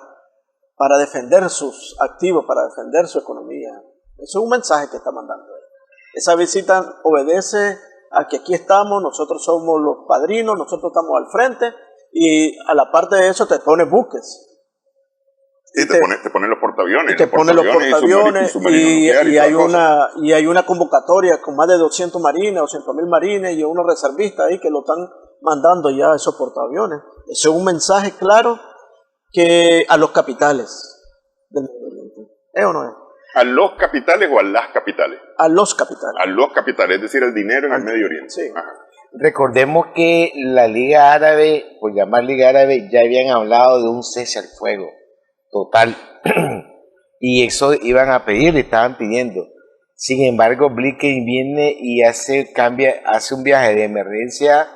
defender sus activos, para defender su economía. Eso es un mensaje que está mandando él. Esa visita obedece a que aquí estamos, nosotros somos los padrinos, nosotros estamos al frente, y a la parte de eso te pone buques. Sí, te pone los portaaviones. Te pone los portaaviones y hay una convocatoria con más de 200 marines, 200.000 marines y unos reservistas ahí que lo están mandando ya a esos portaaviones. Ese es un mensaje claro que a los capitales del Medio Oriente. ¿Es o no es? ¿A los capitales o a las capitales? A los capitales. A los capitales, es decir, el dinero en el Medio Oriente. Sí. Ajá. Recordemos que la Liga Árabe, por llamar Liga Árabe, ya habían hablado de un cese al fuego total. Y eso iban a pedir, estaban pidiendo. Sin embargo, Blinken viene y hace un viaje de emergencia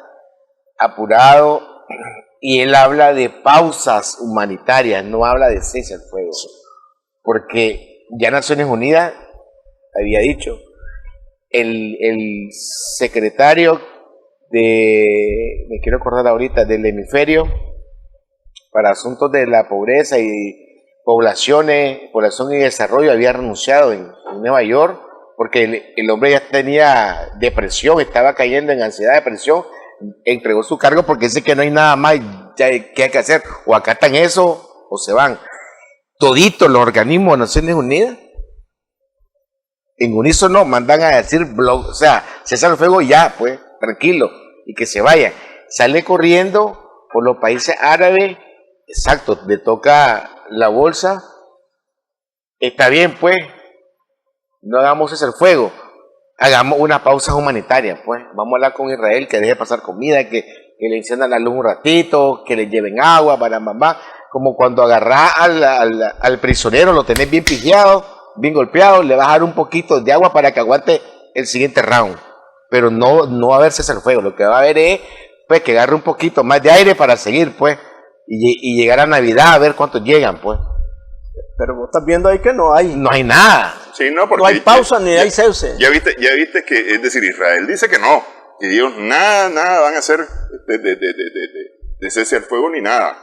apurado, y él habla de pausas humanitarias, no habla de cese al fuego. Porque ya Naciones Unidas había dicho, el secretario me quiero acordar ahorita, del hemisferio para asuntos de la pobreza y población y desarrollo, había renunciado en Nueva York porque el hombre ya tenía depresión, estaba cayendo en ansiedad, depresión, entregó su cargo porque dice que no hay nada más que hay que hacer, o acatan eso o se van. Toditos los organismos de Naciones Unidas, en unísono, mandan a decir, o sea, cesar el fuego ya, pues, tranquilo, y que se vayan. Sale corriendo por los países árabes, exacto, le toca la bolsa, está bien, pues, no hagamos cesar el fuego, hagamos una pausa humanitaria, pues, vamos a hablar con Israel, que deje pasar comida, que le enciendan la luz un ratito, que le lleven agua para mamá, como cuando agarrás al prisionero, lo tenés bien pillado, bien golpeado, le vas a dar un poquito de agua para que aguante el siguiente round, pero no va a haber cesar el fuego, lo que va a haber es, pues, que agarre un poquito más de aire para seguir, pues, y llegar a Navidad a ver cuántos llegan, pues. Pero vos estás viendo ahí que no hay nada. Sí, no, porque no hay pausa ni hay cese. Ya viste que, es decir, Israel dice que no, que ellos nada van a hacer de cese al fuego ni nada.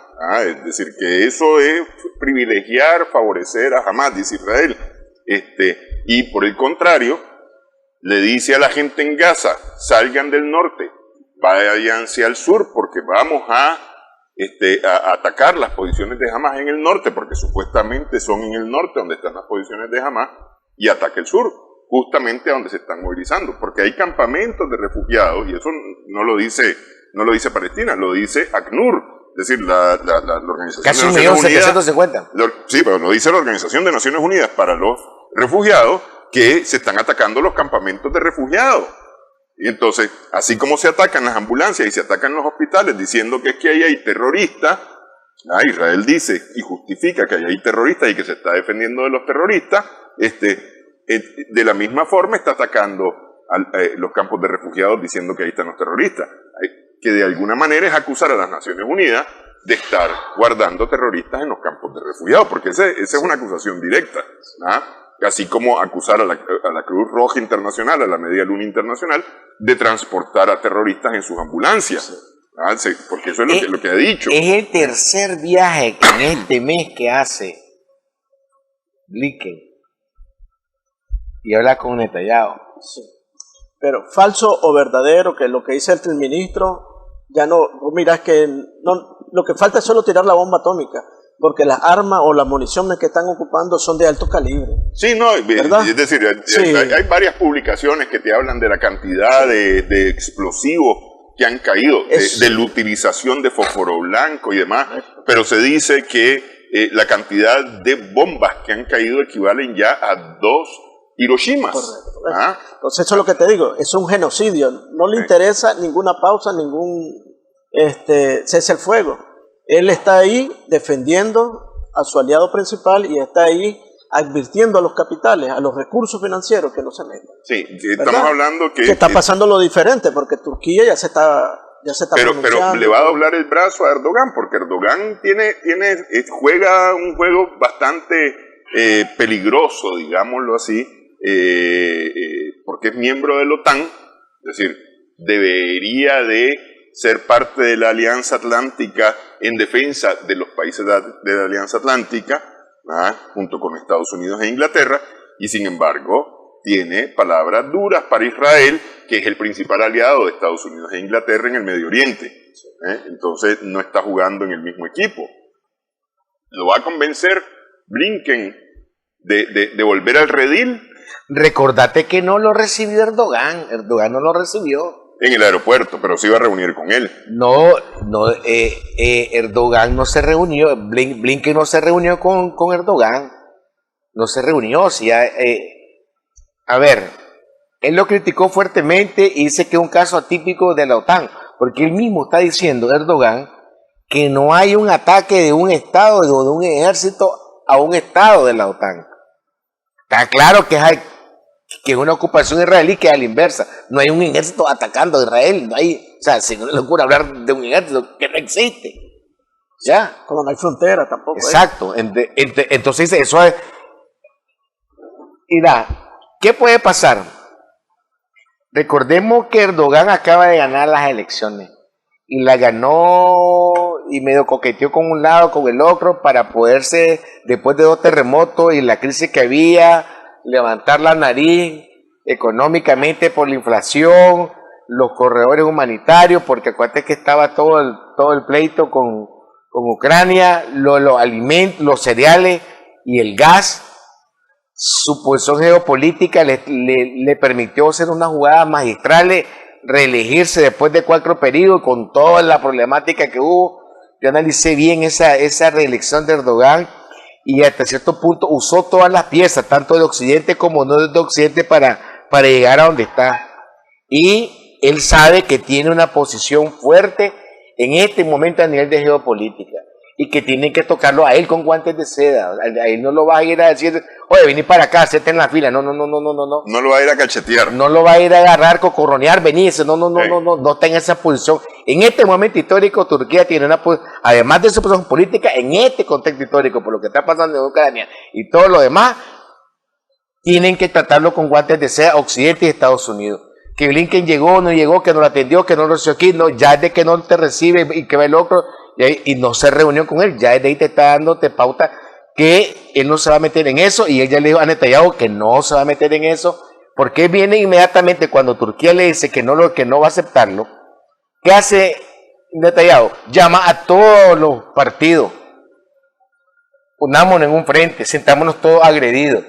Es decir, que eso es privilegiar, favorecer a Hamás, dice Israel. Y por el contrario, le dice a la gente en Gaza, salgan del norte, vayan hacia el sur, porque vamos a atacar las posiciones de Hamás en el norte, porque supuestamente son en el norte donde están las posiciones de Hamás, y ataque el sur, justamente a donde se están movilizando, porque hay campamentos de refugiados, y eso no lo dice Palestina, lo dice ACNUR, es decir, la Organización Casi de Naciones Unidas. 1.750. Sí, pero lo dice la Organización de Naciones Unidas para los refugiados, que se están atacando los campamentos de refugiados. Y entonces, así como se atacan las ambulancias y se atacan los hospitales diciendo que es que ahí hay terroristas, Israel dice y justifica que ahí hay terroristas y que se está defendiendo de los terroristas, de la misma forma está atacando los campos de refugiados diciendo que ahí están los terroristas, que de alguna manera es acusar a las Naciones Unidas de estar guardando terroristas en los campos de refugiados, porque esa es una acusación directa, así como acusar a la Cruz Roja Internacional, a la Media Luna Internacional, de transportar a terroristas en sus ambulancias. Porque eso es lo que ha dicho. Es el tercer viaje en este mes que hace Blinken. Y habla con Netanyahu. Sí. Pero falso o verdadero, que lo que dice el ministro, ya no, vos mirás que no, lo que falta es solo tirar la bomba atómica, porque las armas o las municiones que están ocupando son de alto calibre. Sí, no, ¿verdad? Es decir, Sí. hay varias publicaciones que te hablan de la cantidad de explosivos que han caído, de la utilización de fósforo blanco y demás, pero se dice que la cantidad de bombas que han caído equivalen ya a 2 Hiroshimas. Correcto. Entonces eso es lo que te digo, es un genocidio, no le interesa ninguna pausa, ningún cese el fuego. Él está ahí defendiendo a su aliado principal y está ahí advirtiendo a los capitales, a los recursos financieros que no se metan. Sí, estamos hablando que está pasando lo diferente, porque Turquía ya se está pero le va a doblar el brazo a Erdogan, porque Erdogan juega un juego bastante peligroso, digámoslo así, porque es miembro de la OTAN, es decir, debería de ser parte de la Alianza Atlántica en defensa de los países de la Alianza Atlántica, junto con Estados Unidos e Inglaterra, y sin embargo tiene palabras duras para Israel, que es el principal aliado de Estados Unidos e Inglaterra en el Medio Oriente. Entonces no está jugando en el mismo equipo. ¿Lo va a convencer Blinken de volver al redil? Recordate que no lo recibió Erdogan no lo recibió. En el aeropuerto, pero se iba a reunir con él. Erdogan no se reunió, Blinken no se reunió con Erdogan, no se reunió. A ver, él lo criticó fuertemente y dice que es un caso atípico de la OTAN, porque él mismo está diciendo, Erdogan, que no hay un ataque de un Estado o de un ejército a un Estado de la OTAN. Está claro que es una ocupación israelí que es a la inversa. No hay un ejército atacando a Israel. No hay, o sea, si no es locura hablar de un ejército que no existe. ¿Ya? Como no hay frontera tampoco. Exacto. Entonces eso es... Mira, ¿qué puede pasar? Recordemos que Erdogan acaba de ganar las elecciones. Y la ganó y medio coqueteó con un lado, con el otro, para poderse, después de 2 terremotos y la crisis que había, levantar la nariz económicamente por la inflación, los corredores humanitarios, porque acuérdate que estaba todo el pleito con Ucrania, los alimentos, los cereales y el gas. Su posición geopolítica le permitió hacer unas jugadas magistrales, reelegirse después de 4 periodos con toda la problemática que hubo. Yo analicé bien esa reelección de Erdogan y hasta cierto punto usó todas las piezas, tanto de Occidente como no de Occidente, para llegar a donde está. Y él sabe que tiene una posición fuerte en este momento a nivel de geopolítica y que tienen que tocarlo a él con guantes de seda. A él no lo va a ir a decir, oye, vení para acá, séte en la fila. No. No lo va a ir a cachetear. No lo va a ir a agarrar, cocorronear, venirse. No está en esa posición. En este momento histórico, Turquía tiene además de su posición política, en este contexto histórico, por lo que está pasando en Ucrania y todo lo demás, tienen que tratarlo con guantes de seda Occidente y Estados Unidos. Que Blinken llegó, no llegó, que no lo atendió, que no lo recibió aquí, no, ya es de que no te recibe y que va el otro y no se reunió con él, ya desde ahí te está dándote pauta que él no se va a meter en eso, y él ya le dijo a Netanyahu que no se va a meter en eso, porque viene inmediatamente cuando Turquía le dice que no va a aceptarlo. ¿Qué hace Netanyahu? Llama a todos los partidos, unámonos en un frente, sentámonos todos agredidos.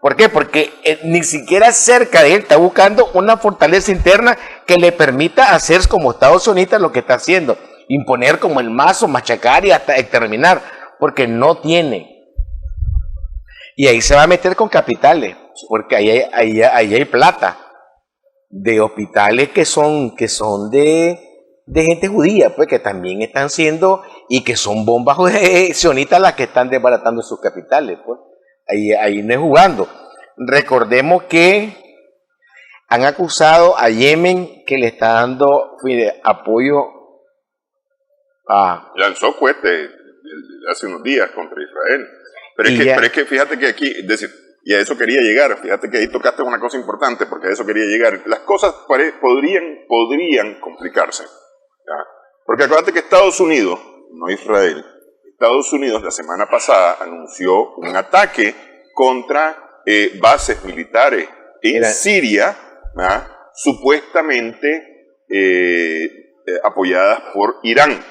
¿Por qué? Porque ni siquiera cerca de él está buscando una fortaleza interna que le permita hacer como Estados Unidos lo que está haciendo, imponer como el mazo, machacar y hasta exterminar, porque no tiene. Y ahí se va a meter con capitales, porque ahí hay plata de hospitales que son de gente judía, pues, que también están siendo, y que son bombas sionistas las que están desbaratando sus capitales, pues. Ahí no es jugando. Recordemos que han acusado a Yemen que le está dando apoyo a... Lanzó cohetes hace unos días contra Israel. Pero es que fíjate que aquí, es decir, y a eso quería llegar, fíjate que ahí tocaste una cosa importante, porque a eso quería llegar. Las cosas podrían complicarse, ¿ya? Porque acuérdate que Estados Unidos, no Israel, Estados Unidos la semana pasada anunció un ataque contra bases militares en Siria, supuestamente apoyadas por Irán,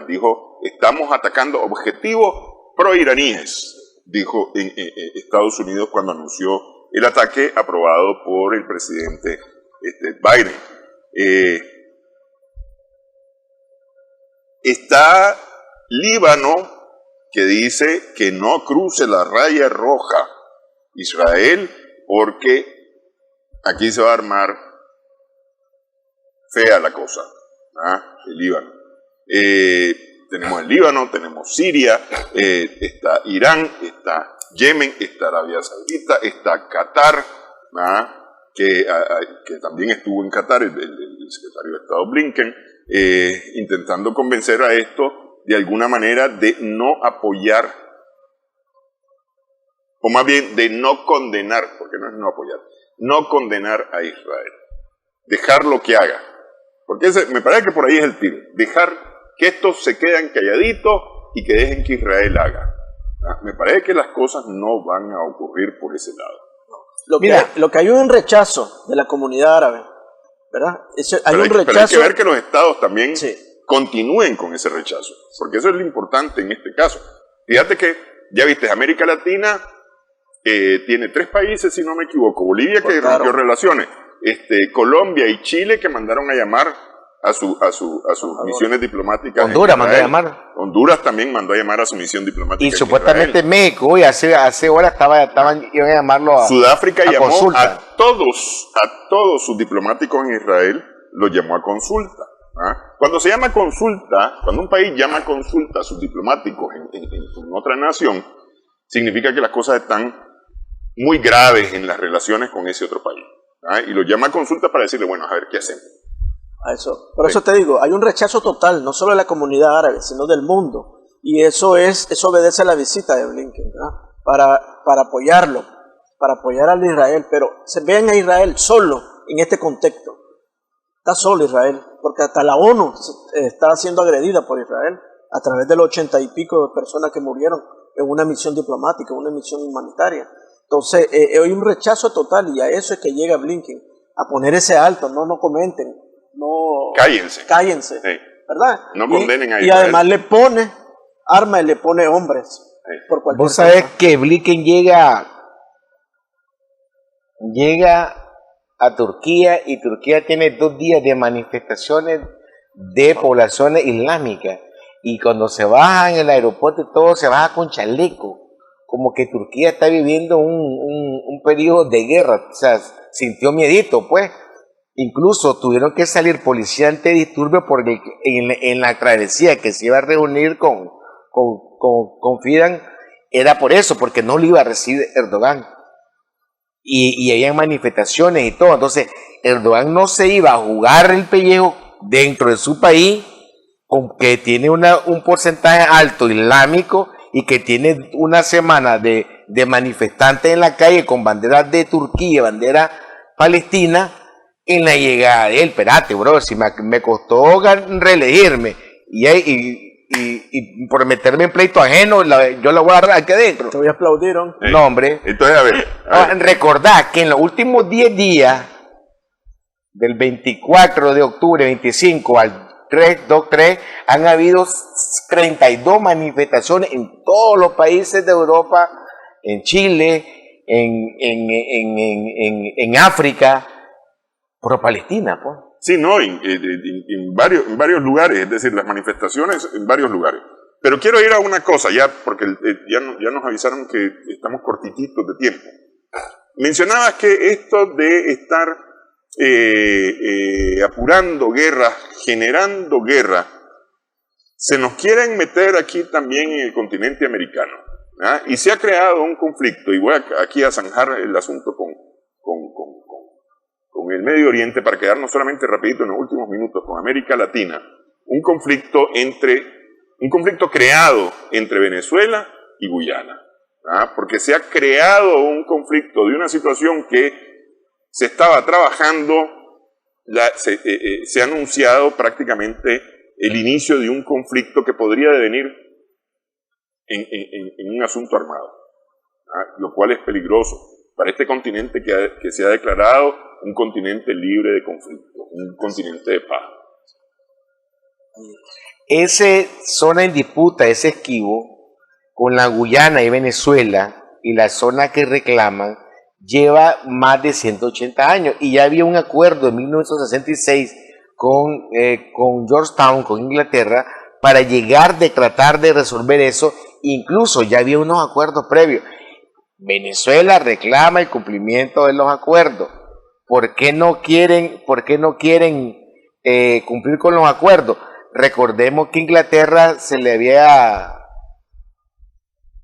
Dijo, estamos atacando objetivos pro-iraníes, dijo en Estados Unidos cuando anunció el ataque aprobado por el presidente Biden. Está Líbano, que dice que no cruce la raya roja Israel, porque aquí se va a armar fea la cosa, el Líbano. Tenemos el Líbano, tenemos Siria, está Irán, está Yemen, está Arabia Saudita, está Qatar, que también estuvo en Qatar el secretario de Estado Blinken, intentando convencer a esto de alguna manera de no apoyar, o más bien de no condenar, porque no es no apoyar, no condenar a Israel, dejar lo que haga, porque me parece que por ahí es el tiro, dejar que estos se queden calladitos y que dejen que Israel haga. Me parece que las cosas no van a ocurrir por ese lado. Lo que hay un rechazo de la comunidad árabe, ¿verdad? Hay un rechazo. Pero hay que ver que los estados también continúen con ese rechazo, porque eso es lo importante en este caso. Fíjate que, ya viste, América Latina tiene 3 países, si no me equivoco. Bolivia, que rompió relaciones, Colombia y Chile, que mandaron a llamar a sus misiones diplomáticas. Honduras mandó a llamar. Honduras también mandó a llamar a su misión diplomática. Y supuestamente México, y hace horas iban a llamarlo a Sudáfrica a llamó consulta. a todos sus diplomáticos en Israel, los llamó a consulta. Cuando se llama consulta, cuando un país llama a consulta a sus diplomáticos en otra nación, significa que las cosas están muy graves en las relaciones con ese otro país. Y los llama a consulta para decirle, bueno, a ver qué hacemos. Por eso te digo, hay un rechazo total, no solo de la comunidad árabe, sino del mundo. Y eso obedece a la visita de Blinken, ¿verdad? Para apoyarlo, para apoyar al Israel. Pero se ven a Israel solo en este contexto. Está solo Israel, porque hasta la ONU está siendo agredida por Israel a través de los 80 y pico de personas que murieron en una misión diplomática, una misión humanitaria. Entonces, hay un rechazo total y a eso es que llega Blinken, a poner ese alto, no comenten, no... Cállense, Sí. ¿verdad? No condenen a Y Israel. además le pone armas y le pone hombres. Sí. Por cualquier Vos sabés cosa. que Blinken llega a Turquía y Turquía tiene 2 días de manifestaciones de poblaciones islámicas. Y cuando se baja en el aeropuerto y todo, se baja con chaleco. Como que Turquía está viviendo un periodo de guerra. O sea, sintió miedito, pues. Incluso tuvieron que salir policía antidisturbios porque en la travesía que se iba a reunir con Fidan, era por eso, porque no lo iba a recibir Erdogan. Y había manifestaciones y todo. Entonces, Erdogan no se iba a jugar el pellejo dentro de su país, que tiene un porcentaje alto islámico y que tiene una semana de manifestantes en la calle con banderas de Turquía, bandera palestina, en la llegada de él. Espérate, bro, si me costó reelegirme y por meterme en pleito ajeno, yo la voy a agarrar aquí adentro. Te voy a aplaudir, ¿no? No, hombre. Entonces, a ver. Recordad que en los últimos 10 días, del 24 de octubre, 25 al 3, han habido 32 manifestaciones en todos los países de Europa, en Chile, en África, pro Palestina, pues. Sí, no, en varios lugares, es decir, las manifestaciones en varios lugares. Pero quiero ir a una cosa, ya, porque ya nos avisaron que estamos cortititos de tiempo. Mencionabas que esto de estar apurando guerras, generando guerra, se nos quieren meter aquí también en el continente americano, ¿ah? Y se ha creado un conflicto, y voy aquí a zanjar el asunto con el Medio Oriente para quedarnos solamente rapidito en los últimos minutos con América Latina, un conflicto creado entre Venezuela y Guyana, ¿ah? Porque se ha creado un conflicto de una situación que se estaba trabajando, se ha anunciado prácticamente el inicio de un conflicto que podría devenir en un asunto armado, ¿ah? Lo cual es peligroso para este continente que se ha declarado un continente libre de conflicto, un continente de paz. Esa zona en disputa, ese esquivo, con la Guyana y Venezuela, y la zona que reclaman, lleva más de 180 años. Y ya había un acuerdo en 1966 con Georgetown, con Inglaterra, para tratar de resolver eso. Incluso ya había unos acuerdos previos. Venezuela reclama el cumplimiento de los acuerdos. ¿Por qué no quieren cumplir con los acuerdos? Recordemos que Inglaterra se le había,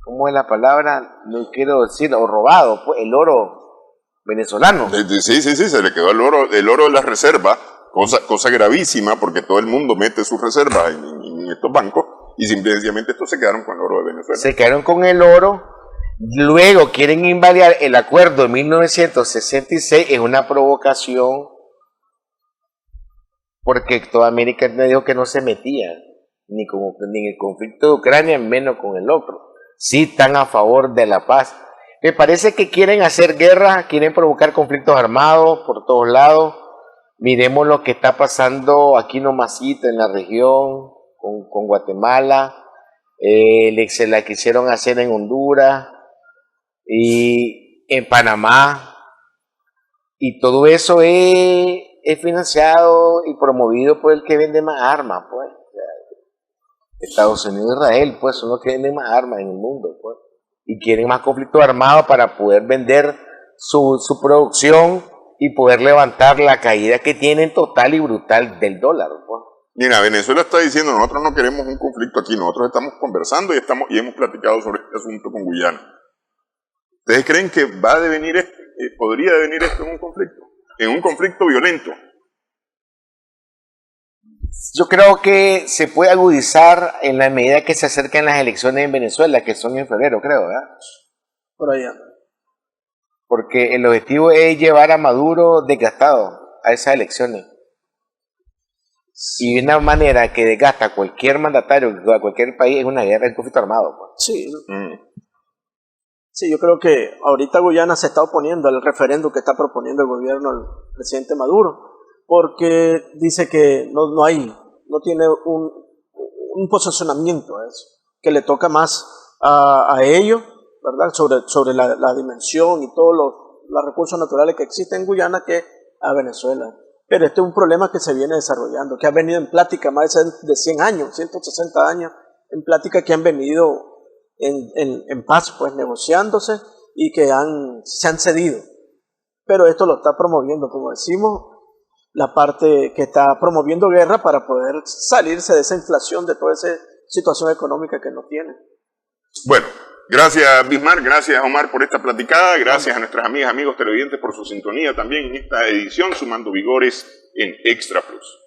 ¿cómo es la palabra? No quiero decir, o robado, pues, el oro venezolano. Sí, se le quedó el oro de la reserva, cosa gravísima, porque todo el mundo mete sus reservas en estos bancos, y simplemente estos se quedaron con el oro de Venezuela. Se quedaron con el oro. Luego quieren invalidar el acuerdo de 1966, es una provocación, porque toda América dijo que no se metía, ni en el conflicto de Ucrania, menos con el otro. Sí están a favor de la paz. Me parece que quieren hacer guerra, quieren provocar conflictos armados por todos lados. Miremos lo que está pasando aquí nomasito en la región, con Guatemala, se la quisieron hacer en Honduras, y en Panamá, y todo eso es financiado y promovido por el que vende más armas, pues. Estados Unidos y Israel, pues, son los que venden más armas en el mundo, pues, y quieren más conflictos armados para poder vender su producción y poder levantar la caída que tienen total y brutal del dólar, pues. Mira, Venezuela está diciendo, nosotros no queremos un conflicto aquí, nosotros estamos conversando y hemos platicado sobre este asunto con Guyana. ¿Ustedes creen que podría devenir esto en un conflicto violento? Yo creo que se puede agudizar en la medida que se acercan las elecciones en Venezuela, que son en febrero, creo, ¿verdad? Por allá. Porque el objetivo es llevar a Maduro desgastado a esas elecciones. Y una manera que desgasta a cualquier mandatario, a cualquier país, es una guerra, un conflicto armado, pues. Sí. Sí, yo creo que ahorita Guyana se está oponiendo al referéndum que está proponiendo el gobierno del presidente Maduro, porque dice que no tiene un posicionamiento a eso, que le toca más a ellos, ¿verdad? Sobre la dimensión y todos los recursos naturales que existen en Guyana que a Venezuela. Pero este es un problema que se viene desarrollando, que ha venido en plática más de 100 años, 160 años, en plática que han venido en paz, pues negociándose y que se han cedido. Pero esto lo está promoviendo, como decimos, la parte que está promoviendo guerra para poder salirse de esa inflación, de toda esa situación económica que no tiene. Bueno, gracias Bismarck, gracias Omar por esta platicada, gracias a nuestras amigas, amigos televidentes por su sintonía también en esta edición Sumando Vigores en Extra Plus.